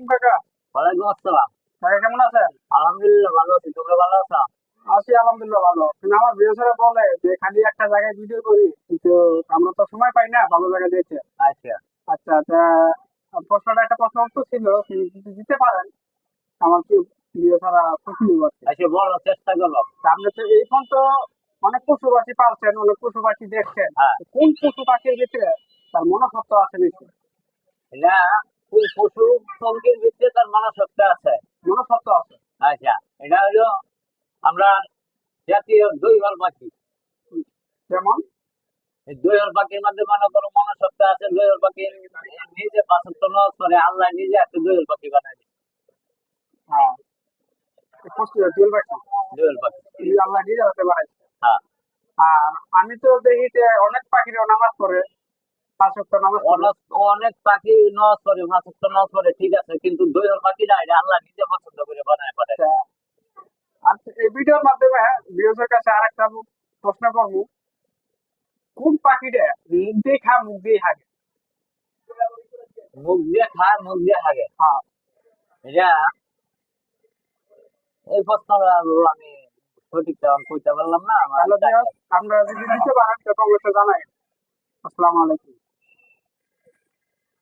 আলাইকুম কাকা। ওয়ালাইকুম আসসালাম। কাকা কেমন আছেন? আলহামদুলিল্লাহ ভালো আছি, তোমরা ভালো আছো? আছি আলহামদুলিল্লাহ ভালো। কিন্তু আমার বিয়েছাড়া বলে যে খালি একটা জায়গায় ভিডিও করি, কিন্তু আমরা তো সময় পাই না ভালো জায়গায় যেতে। আচ্ছা আচ্ছা আচ্ছা, প্রশ্নটা একটা প্রশ্ন উত্তর ছিল, যদি দিতে পারেন আমার কি বিয়ে ছাড়া খুশি হবো আর কি। আচ্ছা, বলো, চেষ্টা করো। তা আপনি তো এই ফোন তো অনেক পশু পাখি পালছেন, অনেক পশু পাখি দেখছেন, হ্যাঁ, তো কোন পশু পাখির ভিতরে তার মনসত্ব আছে বেশি? এটা কোন পশু পঙ্খির ভিতরে তার মনসত্ব আছে? মনসত্ব আছে। আচ্ছা, এটা হলো আমরা জাতীয় দৈবাল পাখি। যেমন? এই দৈবাল পাখির মধ্যে মনে করো মনসত্ব আছে। দৈবাল পাখি নিজে বাসত্ব নজ করে, আল্লাহ নিজে একটা দৈবাল পাখি বানায় দিয়েছে। হ্যাঁ, জুয়েল পাখি দৈবাল পাখি। আল্লাহ নিজে হাতে বানাইছে। হ্যাঁ, আর আমি তো দেখি যে অনেক পাখিরও নামাজ পড়ে, 5 ওয়াক্ত নামাজ পড়ে। অনেক অনেক পাখি নজ করে, বাসত্ব নজ করে, ঠিক আছে, কিন্তু দৈবাল পাখিটা এটা আল্লাহ নিজে পছন্দ করে বানায় পারে। তা আর এই ভিডিওর মাধ্যমে ভিউজের কাছে আরেকটা প্রশ্ন করবো, কোন পাখিটা মুখ দিয়ে খা মুখ দিয়ে হাগে? মুখ দিয়ে খায়, মুখ দিয়ে হাগে। হ্যাঁ, এটা এই প্রশ্নটা আমি সঠিক তেমন কইতে পারলাম না। তাহলে আমার আমরা যদি দিতে পারেন তো অবশ্যই জানাই। আসসালামু আলাইকুম।